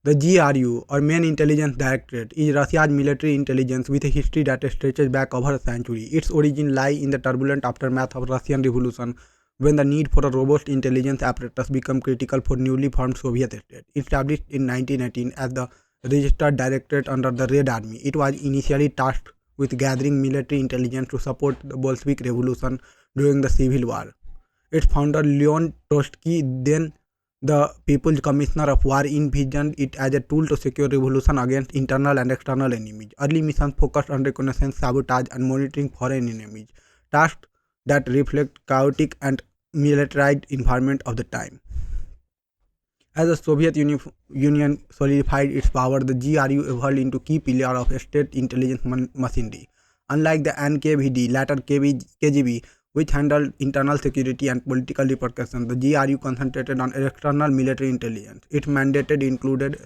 The GRU, or Main Intelligence Directorate, is Russia's military intelligence with a history that stretches back over a century. Its origins lie in the turbulent aftermath of Russian Revolution, when the need for a robust intelligence apparatus became critical for newly formed Soviet state. Established in 1918 as the registered directorate under the Red Army, it was initially tasked with gathering military intelligence to support the Bolshevik Revolution during the Civil War. Its founder Leon Trotsky, then the People's Commissioner of War, envisioned it as a tool to secure revolution against internal and external enemies. Early missions focused on reconnaissance, sabotage, and monitoring foreign enemies, tasks that reflect chaotic and militarized environment of the time. As the Soviet Union solidified its power, the GRU evolved into key pillar of state intelligence machinery. Unlike the NKVD, later KGB, which handled internal security and political repercussions, the GRU concentrated on external military intelligence. Its mandate included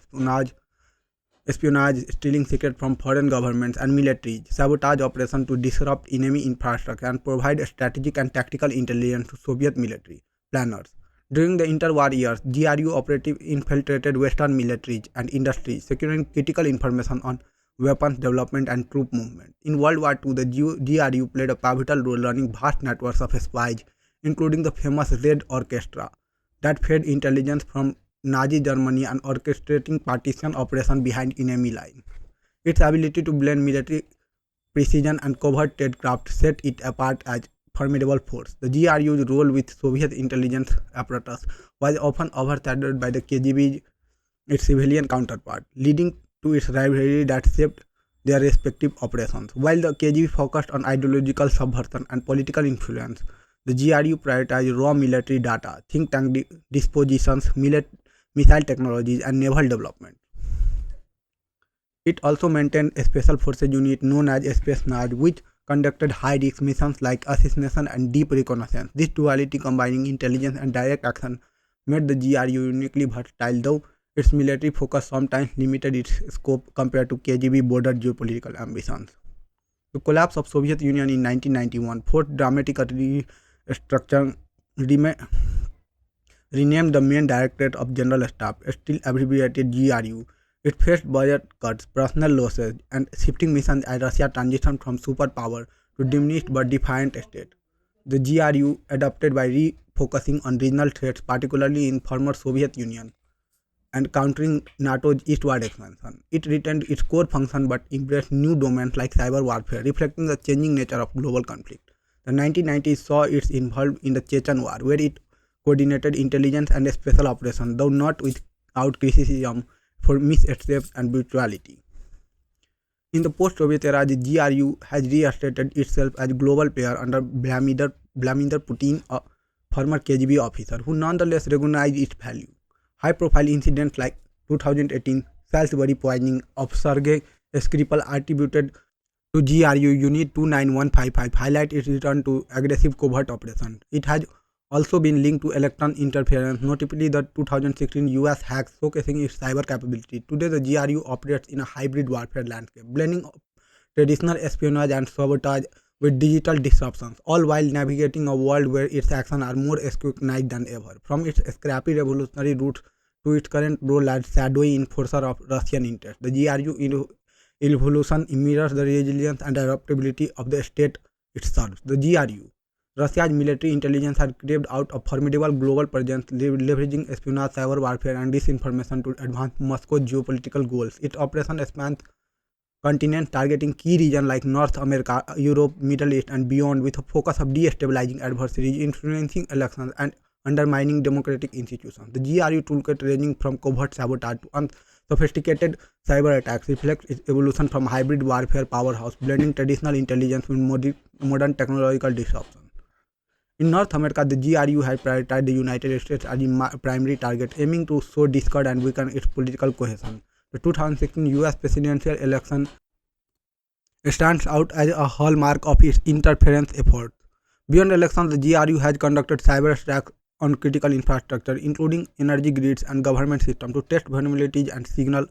espionage, stealing secrets from foreign governments and militaries, sabotage operations to disrupt enemy infrastructure, and provide strategic and tactical intelligence to Soviet military planners. During the interwar years, GRU operatives infiltrated Western militaries and industries, securing critical information on weapons development and troop movement. In World War II, the GRU played a pivotal role running vast networks of spies, including the famous Red Orchestra, that fed intelligence from Nazi Germany and orchestrating partisan operations behind enemy lines. Its ability to blend military precision and covert tradecraft set it apart as formidable force. The GRU's role with Soviet intelligence apparatus was often overshadowed by the KGB's its civilian counterpart, leading to its rivalry that shaped their respective operations. While the KGB focused on ideological subversion and political influence, the GRU prioritized raw military data, think tank dispositions, missile technologies, and naval development. It also maintained a special forces unit known as Spetsnaz, which conducted high-risk missions like Assassination and deep reconnaissance. This duality, combining intelligence and direct action, made the GRU uniquely versatile, though its military focus sometimes limited its scope compared to KGB border geopolitical ambitions. The collapse of Soviet Union in 1991 forced dramatic restructuring, renamed the Main Directorate of General Staff, still abbreviated GRU. It faced budget cuts, personnel losses, and shifting missions as Russia transitioned from superpower to diminished but defiant state. The GRU adapted by refocusing on regional threats, particularly in former Soviet Union, and countering NATO's eastward expansion. It retained its core function but embraced new domains like cyber warfare, reflecting the changing nature of global conflict. The 1990s saw it involved in the Chechen War, where it coordinated intelligence and special operations, though not without criticism for missteps and brutality. In the post-Soviet era, the GRU has reasserted itself as a global player under Vladimir Putin, a former KGB officer, who nonetheless recognized its value. High-profile incidents like 2018 Salisbury poisoning of Sergei Skripal, attributed to GRU Unit 29155, highlight its return to aggressive covert operations. It has also been linked to electron interference, notably the 2016 US hacks showcasing its cyber capability. Today, the GRU operates in a hybrid warfare landscape, blending traditional espionage and sabotage with digital disruptions, all while navigating a world where its actions are more scrutinized than ever. From its scrappy revolutionary roots to its current role as shadowy enforcer of Russian interests, the GRU evolution mirrors the resilience and adaptability of the state it serves. The GRU, Russia's military intelligence, has carved out a formidable global presence, leveraging espionage, cyber warfare, and disinformation to advance Moscow's geopolitical goals. Its operations span continents, targeting key regions like North America, Europe, Middle East, and beyond, with a focus of destabilizing adversaries, influencing elections, and undermining democratic institutions. The GRU toolkit, ranging from covert sabotage to unsophisticated cyber attacks, reflects its evolution from hybrid warfare powerhouse, blending traditional intelligence with modern technological disruption. In North America, the GRU has prioritized the United States as a primary target, aiming to sow discord and weaken its political cohesion. The 2016 US presidential election stands out as a hallmark of its interference efforts. Beyond elections, the GRU has conducted cyber attacks on critical infrastructure, including energy grids and government systems, to test vulnerabilities and signal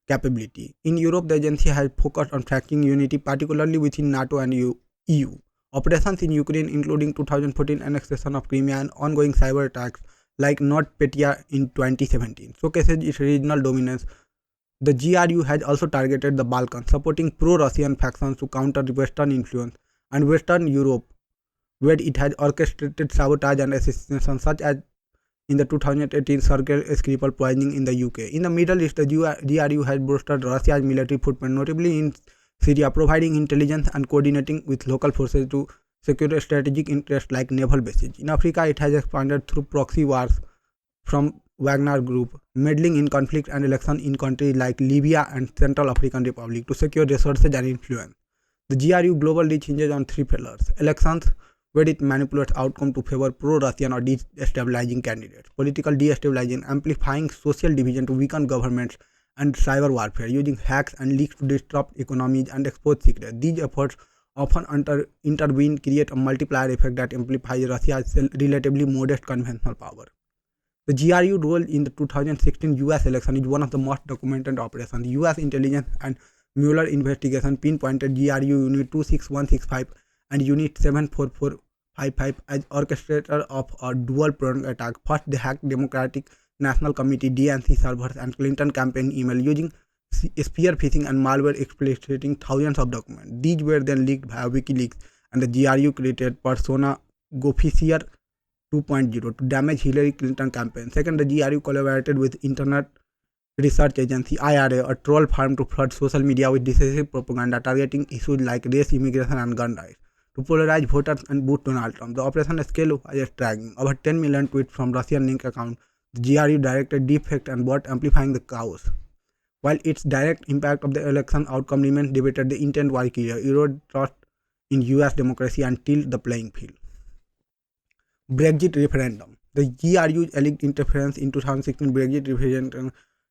capability. In Europe, the agency has focused on tracking unity, particularly within NATO and EU. Operations in Ukraine, including 2014 annexation of Crimea and ongoing cyber attacks like NotPetya in 2017, showcases its regional dominance. The GRU has also targeted the Balkans, supporting pro-Russian factions to counter Western influence, and Western Europe, where it has orchestrated sabotage and assassination, such as in the 2018 Skripal poisoning in the UK. In the Middle East, the GRU has bolstered Russia's military footprint, notably in Syria, providing intelligence and coordinating with local forces to secure strategic interests like naval bases. In Africa, it has expanded through proxy wars from Wagner Group, meddling in conflict and election in countries like Libya and Central African Republic to secure resources and influence. The GRU global reach hinges on three pillars: elections, where it manipulates outcome to favor pro-Russian or destabilizing candidates; political destabilizing, amplifying social division to weaken governments; and cyber warfare, using hacks and leaks to disrupt economies and expose secrets. These efforts often intervene, create a multiplier effect that amplifies Russia's relatively modest conventional power. The GRU role in the 2016 US election is one of the most documented operations. US intelligence and Mueller investigation pinpointed GRU Unit 26165 and Unit 74455 as orchestrators of a dual-pronged attack. First, they hacked Democratic National Committee (DNC) servers and Clinton campaign email using spear phishing and malware exploiting thousands of documents. These were then leaked via WikiLeaks, and the GRU created persona Gophissier 2.0 to damage Hillary Clinton campaign. Second, the GRU collaborated with Internet Research Agency (IRA), a troll farm, to flood social media with decisive propaganda targeting issues like race, immigration, and gun rights to polarize voters and boost Donald Trump. The operation scale was staggering. Over 10 million tweets from Russian link accounts. The GRU directed deepfakes and bot amplifying the chaos. While its direct impact of the election outcome remains debated, the intent was clear: erode trust in US democracy and tilt the playing field. Brexit referendum. The GRU's alleged interference in 2016 Brexit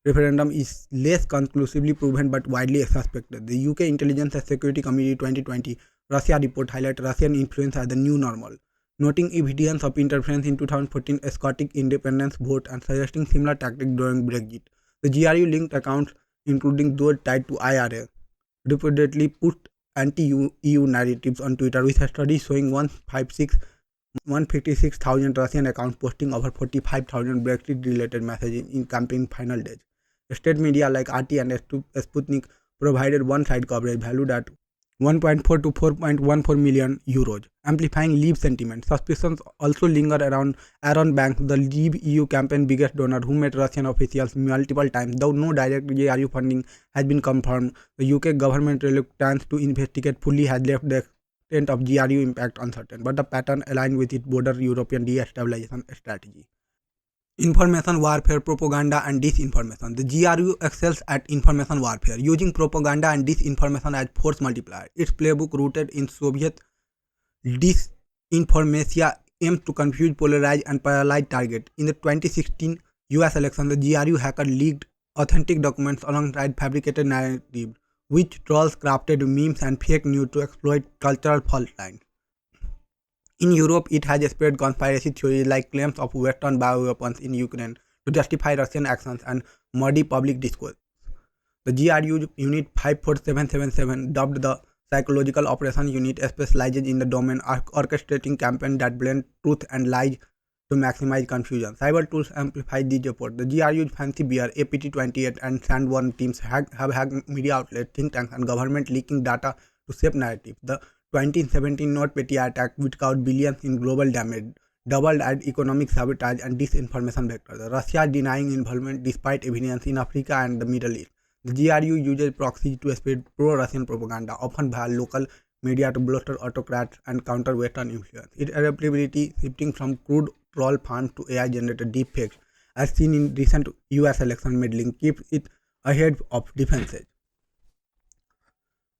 referendum is less conclusively proven but widely suspected. The UK Intelligence and Security Committee 2020 Russia report highlighted Russian influence as the new normal, noting evidence of interference in 2014 Scottish independence vote and suggesting similar tactics during Brexit. The GRU linked accounts, including those tied to IRA, reportedly pushed anti-EU narratives on Twitter, with a study showing 156,000 Russian accounts posting over 45,000 Brexit-related messages in campaign final days. State media like RT and Sputnik provided one-side coverage valued at 1.4 to 4.14 million euros, amplifying Leave sentiment. Suspicions also linger around Aaron Banks, the Leave EU campaign biggest donor, who met Russian officials multiple times. Though no direct GRU funding has been confirmed, the UK government reluctance to investigate fully has left the extent of GRU impact uncertain, but the pattern aligned with its broader European destabilization strategy. Information warfare, propaganda, and disinformation. The GRU excels at information warfare, using propaganda and disinformation as force multiplier. Its playbook, rooted in Soviet disinformation, aims to confuse, polarize, and paralyze targets. In the 2016 US election, the GRU hacker leaked authentic documents alongside fabricated narratives, which trolls crafted memes and fake news to exploit cultural fault lines. In Europe, it has spread conspiracy theories like claims of Western bioweapons in Ukraine to justify Russian actions and muddy public discourse. The GRU Unit 54777, dubbed the Psychological Operation Unit, specializes in the domain orchestrating campaigns that blend truth and lies to maximize confusion. Cyber tools amplify these efforts. The GRU's Fancy Bear, APT-28, and Sandworm teams have hacked media outlets, think tanks, and government, leaking data to shape narratives. The 2017 NotPetya attack, which caused billions in global damage, doubled as economic sabotage and disinformation vector. Russia denying involvement despite evidence in Africa and the Middle East. The GRU uses Proxy to spread pro-Russian propaganda, often via local media, to bolster autocrats and counter Western influence. Its adaptability, shifting from crude troll farms to AI-generated deepfakes, as seen in recent US election meddling, keeps it ahead of defenses.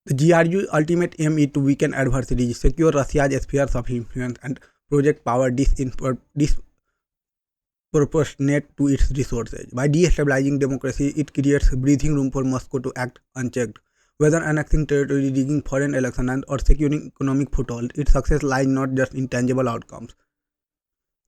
The GRU's ultimate aim is to weaken adversaries, secure Russia's spheres of influence, and project power disproportionate to its resources. By destabilizing democracy, it creates breathing room for Moscow to act unchecked. Whether annexing territory, rigging foreign elections, or securing economic foothold, its success lies not just in tangible outcomes,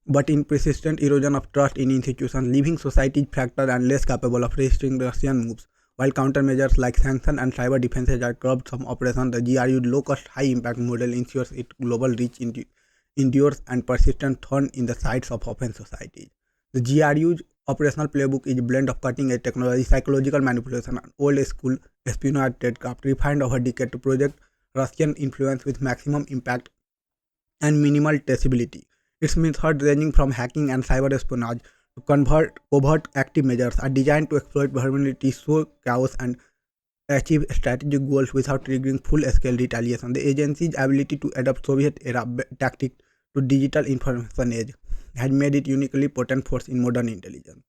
but in persistent erosion of trust in institutions, leaving societies fractured and less capable of resisting Russian moves. While countermeasures like sanctions and cyber defenses are curbed some operations, the GRU's low-cost, high-impact model ensures its global reach endures and persistent thorn in the sides of open societies. The GRU's operational playbook is a blend of cutting-edge technology, psychological manipulation, and old-school espionage tradecraft refined over decades to project Russian influence with maximum impact and minimal traceability. Its methods, ranging from hacking and cyber espionage to covert active measures, are designed to exploit vulnerabilities, sow chaos, and achieve strategic goals without triggering full-scale retaliation. The agency's ability to adapt Soviet-era tactics to digital information age has made it uniquely potent force in modern intelligence.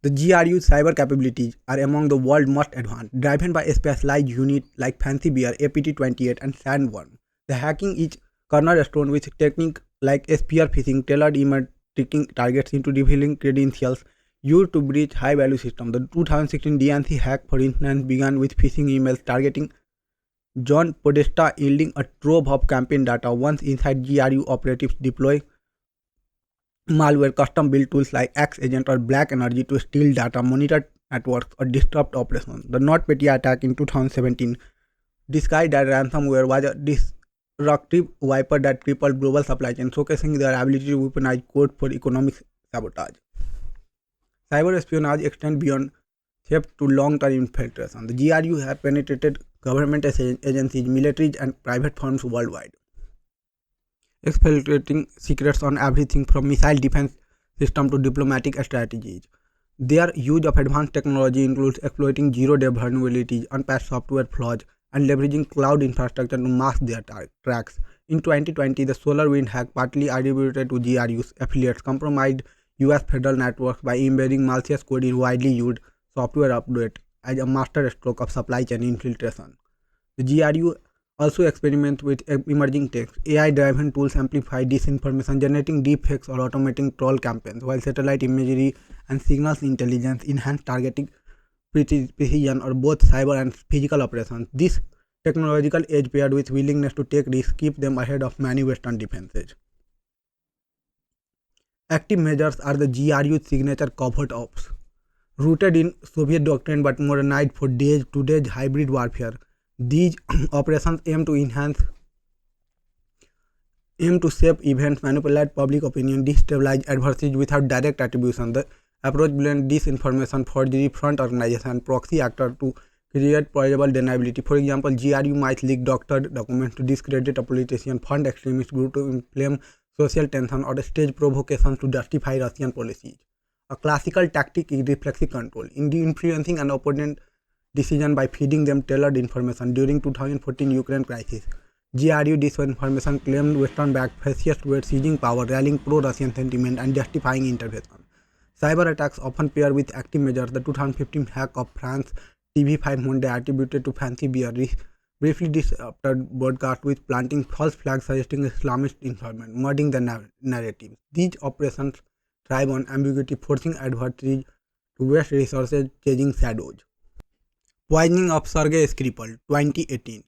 The GRU's cyber capabilities are among the world's most advanced, driven by specialized units like Fancy Bear, APT-28, and Sandworm. The hacking is cornerstone with techniques like spear phishing, tailored email tricking targets into revealing credentials used to breach high-value systems. The 2016 DNC hack, for instance, began with phishing emails targeting John Podesta, yielding a trove of campaign data. Once inside, GRU operatives deploy malware custom-built tools like X-Agent or Black Energy to steal data, monitor networks, or disrupt operations. The NotPetya attack in 2017, disguised as ransomware, was a disruptive wiper that crippled global supply chain, showcasing their ability to weaponize code for economic sabotage. Cyber espionage extends beyond theft to long-term infiltration. The GRU have penetrated government agencies, militaries, and private firms worldwide, exfiltrating secrets on everything from missile defense systems to diplomatic strategies. Their use of advanced technology includes exploiting zero-day vulnerabilities, unpatched software flaws, and leveraging cloud infrastructure to mask their tracks. In 2020, the SolarWinds hack, partly attributed to GRU's affiliates, compromised US federal networks by embedding malicious code in widely used software updates as a master stroke of supply chain infiltration. The GRU also experiments with emerging techs. AI-driven tools amplify disinformation, generating deepfakes or automating troll campaigns, while satellite imagery and signals intelligence enhance targeting precision or both cyber and physical operations. This technological edge paired with willingness to take risks keep them ahead of many Western defenses. Active measures are the GRU's signature covert ops. Rooted in Soviet doctrine but modernized for today's hybrid warfare, these operations aim to shape events, manipulate public opinion, destabilize adversaries without direct attribution. The approach blends disinformation, forgery, front organization, and proxy actor to create plausible deniability. For example, GRU might leak doctored documents to discredit a politician, fund extremist group to inflame social tension, or stage provocations to justify Russian policies. A classical tactic is reflexive control, influencing an opponent decision by feeding them tailored information. During 2014 Ukraine crisis, GRU disinformation claimed Western-backed fascists were seizing power, rallying pro-Russian sentiment and justifying intervention. Cyber attacks often pair with active measures. The 2015 hack of France TV5 Monday, attributed to Fancy Bear, briefly disrupted broadcast with planting false flags suggesting Islamist involvement, muddying the narrative. These operations thrive on ambiguity, forcing adversaries to waste resources chasing shadows. Poisoning of Sergei Skripal, 2018.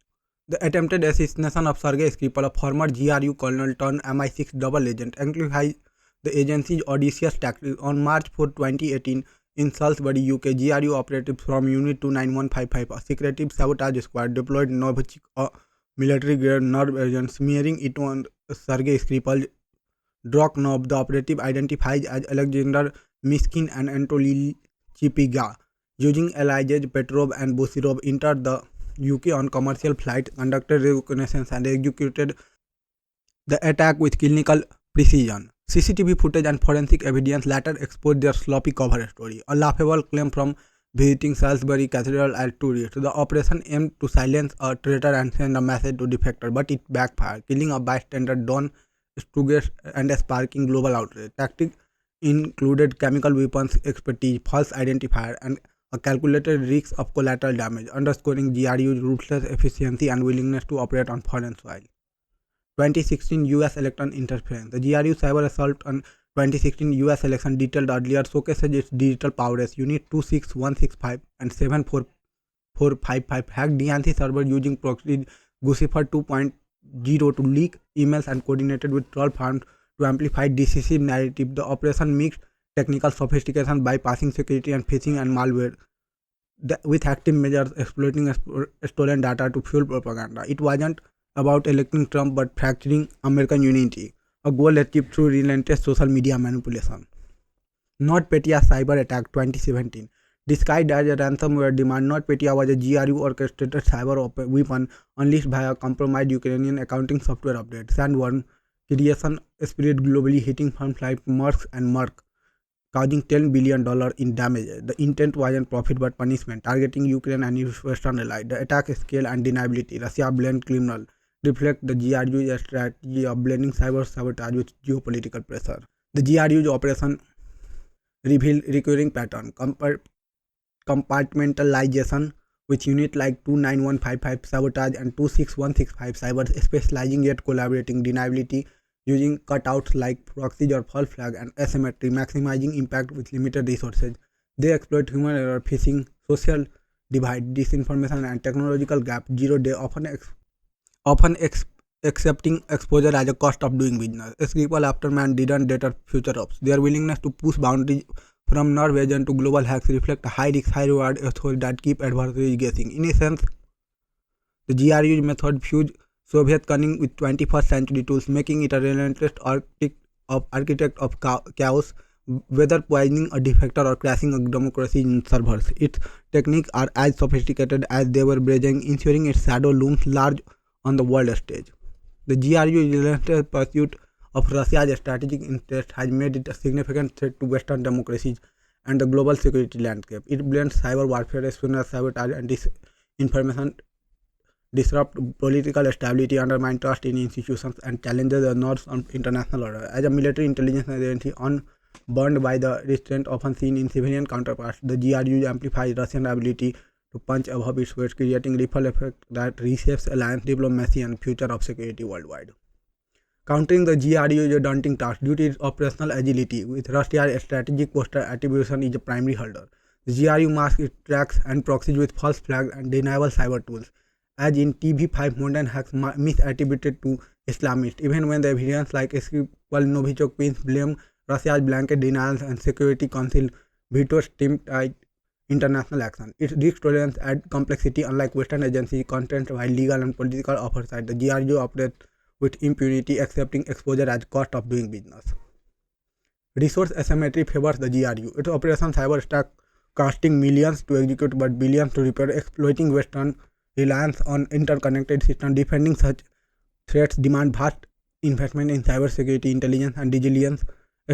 The attempted assassination of Sergei Skripal, a former GRU colonel turned MI6 double agent, amplifies the agency's audacious tactics. On March 4, 2018, in Salisbury, UK, GRU operatives from Unit 29155, a secretive sabotage squad, deployed Novichok, a military-grade nerve agent, smearing it on Sergei Skripal. Droknov, the operative identified as Alexander Miskin and Anatoly Chipiga, using aliases Petrov and Bosirov, entered the UK on commercial flight, conducted Reconnaissance, and executed the attack with clinical precision. CCTV footage and forensic evidence later exposed their sloppy cover story, a laughable claim from visiting Salisbury Cathedral as tourists. The operation aimed to silence a traitor and send a message to defectors, but it backfired, killing a bystander, Don Stuges, and sparking global outrage. Tactics included chemical weapons expertise, false identifier, and a calculated risk of collateral damage, underscoring GRU's ruthless efficiency and willingness to operate on foreign soil. 2016 US election interference. The GRU cyber assault on 2016 US election, detailed earlier, showcases its digital prowess. Unit 26165 and 74455 hacked DNC server using Proxy Guccifer 2.0 to leak emails and coordinated with troll farms to amplify decisive narrative. The operation mixed technical sophistication, bypassing security and phishing and malware, with active measures exploiting stolen data to fuel propaganda. It wasn't about electing Trump but fracturing American unity, a goal achieved through relentless social media manipulation. NotPetya cyber attack 2017. Disguised as a ransomware demand, NotPetya was a GRU orchestrated cyber weapon unleashed by a compromised Ukrainian accounting software update. Sandworm creation spread globally, hitting firms like Merck and Merck, causing $10 billion in damage. The intent wasn't profit but punishment, targeting Ukraine and its Western allies. The attack scale and deniability. Russia blamed criminal reflect the GRU's strategy of blending cyber sabotage with geopolitical pressure. The GRU's operation revealed recurring pattern compartmentalization with units like 29155 Sabotage and 26165 Cyber specializing yet collaborating, deniability using cutouts like Proxy or false flag, and Asymmetry maximizing impact with limited resources. They exploit human error, phishing, social divide, disinformation, and technological gap. 0 day often accepting exposure as a cost of doing business. Skripal afterman didn't deter future ops. Their willingness to push boundaries from Norwegian to global hacks reflect a high risk, high reward ethos that keep adversaries guessing. In essence, the GRU's method fused Soviet cunning with 21st century tools, making it a relentless architect of chaos, whether poisoning a defector or crashing a democracy in servers. Its techniques are as sophisticated as they were brazen, ensuring its shadow looms large on the world stage. The GRU's relentless pursuit of Russia's strategic interest has made it a significant threat to Western democracies and the global security landscape. It blends cyber warfare, espionage, sabotage, and disinformation, disrupt political stability, undermine trust in institutions, and challenges the norms of international order. As a military intelligence agency unburdened by the restraint often seen in civilian counterparts, the GRU amplifies Russian ability to punch above its weight, creating ripple effect that reshapes alliance diplomacy and future of security worldwide. Countering the GRU is a daunting task due to its operational agility. With Russia's strategic posture attribution is a primary hurdle. The GRU masks its tracks and proxies with false flags and deniable cyber tools. As in TV5, modern hacks misattributed to Islamists, even when the evidence like Skripal Novichok pins blame Russia's blanket denials and Security Council veto stimulate international action. Its risk tolerance adds complexity. Unlike Western agencies content by legal and political oversight, the GRU operates with impunity, accepting exposure as cost of doing business. Resource asymmetry favors the GRU. Its operation cyber stack costing millions to execute but billions to repair, exploiting Western reliance on interconnected systems. Defending such threats demand vast investment in cybersecurity, intelligence, and resilience,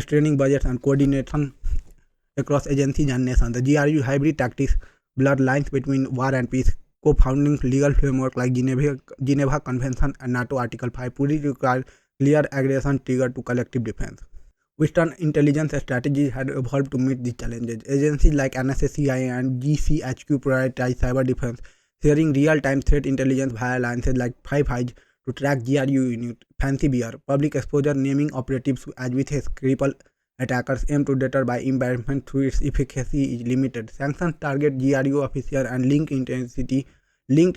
straining budgets and coordination across agencies and nations. The GRU hybrid tactics blur lines between war and peace, co-founding legal framework like Geneva Convention and NATO Article 5 fully require clear aggression trigger to collective defense. Western intelligence strategies had evolved to meet these challenges. Agencies like NSA, CIA, and GCHQ prioritize cyber defense, sharing real-time threat intelligence via alliances like Five Eyes to track GRU unit. Fancy Bear public exposure, naming operatives as with his Skripal attackers aim to deter by embarrassment through its efficacy is limited. Sanctions target GRU officers and linked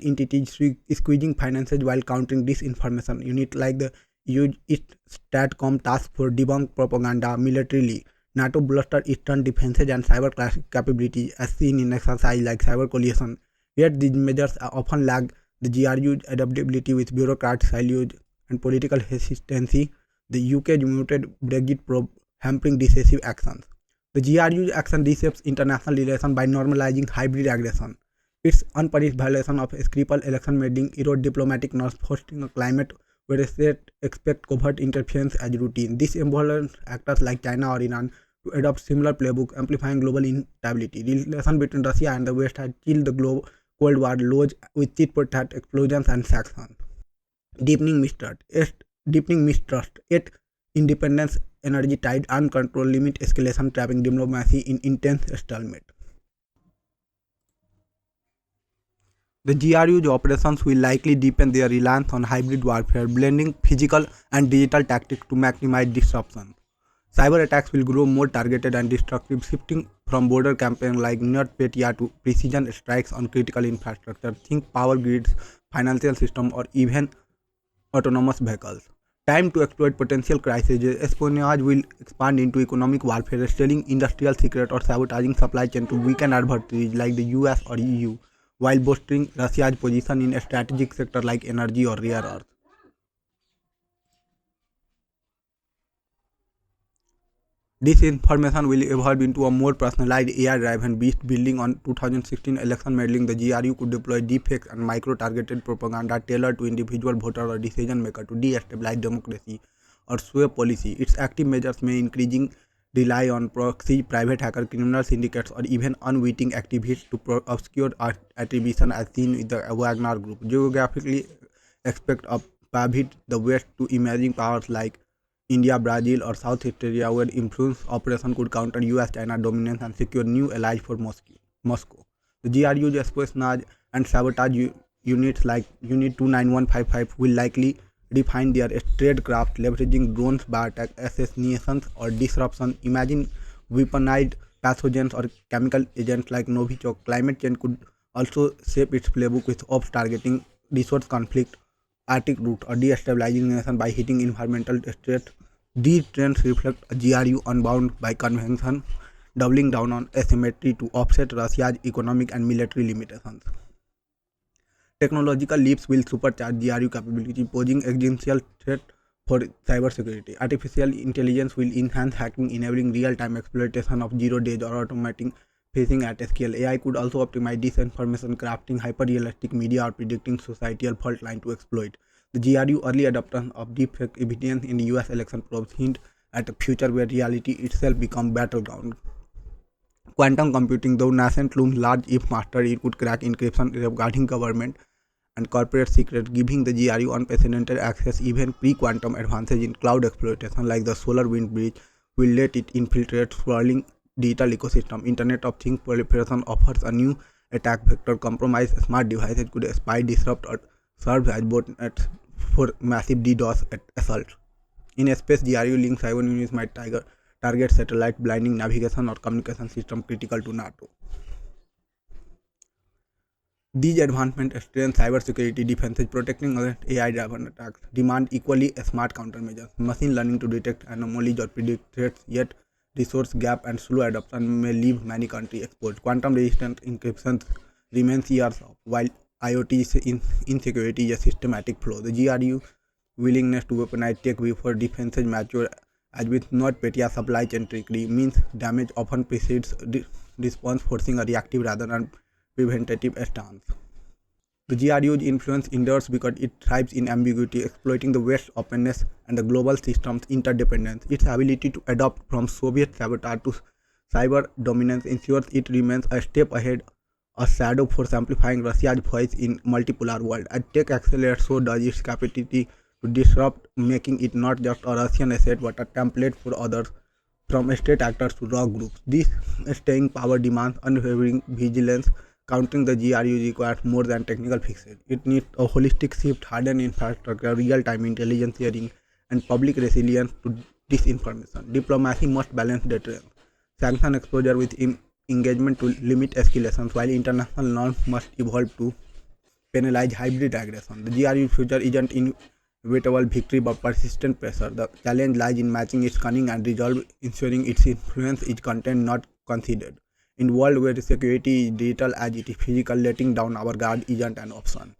entities, squeezing finances while countering disinformation. Unit like the use its StatCom task for debunk propaganda militarily. NATO bolstered Eastern defenses and cyber capabilities as seen in exercise like Cyber Coalition. Yet these measures often lag the GRU's adaptability with bureaucrats, silos, and political hesitancy. The UK muted Brexit probe, hampering decisive actions. The GRU's action reshapes international relations by normalizing hybrid aggression. Its unpunished violation of Skripal election making erode diplomatic norms, fostering a climate where states expect covert interference as routine. This emboldens actors like China or Iran to adopt similar playbook, amplifying global instability. Relations between Russia and the West had chilled the Cold War lows with tit-for-tat explosions and sanctions. Deepening mistrust. Yet independence, energy tide, uncontrolled limit escalation, trapping diplomacy in intense stalemate. The GRU's operations will likely deepen their reliance on hybrid warfare, blending physical and digital tactics to maximize disruption. Cyber attacks will grow more targeted and destructive, shifting from border campaigns like NotPetya to precision strikes on critical infrastructure. Think power grids, financial systems, or even autonomous vehicles. Time to exploit potential crises. Espionage will expand into economic warfare, stealing industrial secrets or sabotaging supply chain to weaken adversaries like the US or EU, while bolstering Russia's position in a strategic sector like energy or rare earth. This information will evolve into a more personalized AI-driven beast building on 2016 election modeling. The GRU could deploy deepfakes and micro-targeted propaganda tailored to individual voter or decision maker to destabilize democracy or sway policy. Its active measures may increasing rely on proxy, private hacker, criminal syndicates, or even unwitting activists to obscure attribution as seen with the Wagner Group. Geographically, expect a pivot the West to emerging powers like India, Brazil, or South Asia, where influence operation could counter US-China dominance and secure new allies for Moscow. The GRU's Spetsnaz and Sabotage units like Unit 29155 will likely refine their tradecraft, leveraging drones, bioattack, assassinations, or disruption. Imagine weaponized pathogens or chemical agents like Novichok. Climate change could also shape its playbook with ops targeting resource conflict, Arctic route, or destabilizing nation by hitting environmental threats. These trends reflect a GRU unbound by convention, doubling down on asymmetry to offset Russia's economic and military limitations. Technological leaps will supercharge GRU capability, posing existential threat for cybersecurity. Artificial intelligence will enhance hacking, enabling real-time exploitation of zero days or automating phishing at scale. AI could also optimize disinformation, crafting hyper-realistic media or predicting societal fault line to exploit. The GRU early adoption of deepfake evidence in US election probes hint at a future where reality itself becomes battleground. Quantum computing, though nascent, looms large. If mastered, it could crack encryption regarding government and corporate secrets, giving the GRU unprecedented access. Even pre-quantum advances in cloud exploitation like the solar wind bridge will let it infiltrate sprawling digital ecosystem. Internet of Things proliferation offers a new attack vector. Compromised smart devices could spy, disrupt, or serve as botnets for massive DDoS assaults. In space, GRU linked cyber units might target satellite, blinding navigation or communication system critical to NATO. These advancements strengthen cybersecurity defenses, protecting against AI-driven attacks, demand equally smart countermeasures. Machine learning to detect anomalies or predict threats, yet resource gap and slow adoption may leave many countries exposed. Quantum-resistant encryption remains years off, while IoT insecurity is a systematic flaw. The GRU willingness to weaponize tech before defenses mature, as with NotPetya supply chain trickery, means damage often precedes response, forcing a reactive rather than preventative stance. The GRU's influence endures because it thrives in ambiguity, exploiting the West's openness and the global system's interdependence. Its ability to adapt from Soviet sabotage to cyber dominance ensures it remains a step ahead, a shadow force amplifying Russia's voice in multipolar world. As tech accelerates, so does its capacity to disrupt, making it not just a Russian asset but a template for others, from state actors to rock groups. This staying power demands unwavering vigilance. Countering the GRU requires more than technical fixes. It needs a holistic shift, hardened infrastructure, real-time intelligence sharing, and public resilience to disinformation. Diplomacy must balance deterrence, sanction exposure with engagement to limit escalations, while international norms must evolve to penalize hybrid aggression. The GRU future isn't inevitable victory but persistent pressure. The challenge lies in matching its cunning and resolve, ensuring its influence is contained, not conceded. In a world where security is digital as it is physical, letting down our guard isn't an option.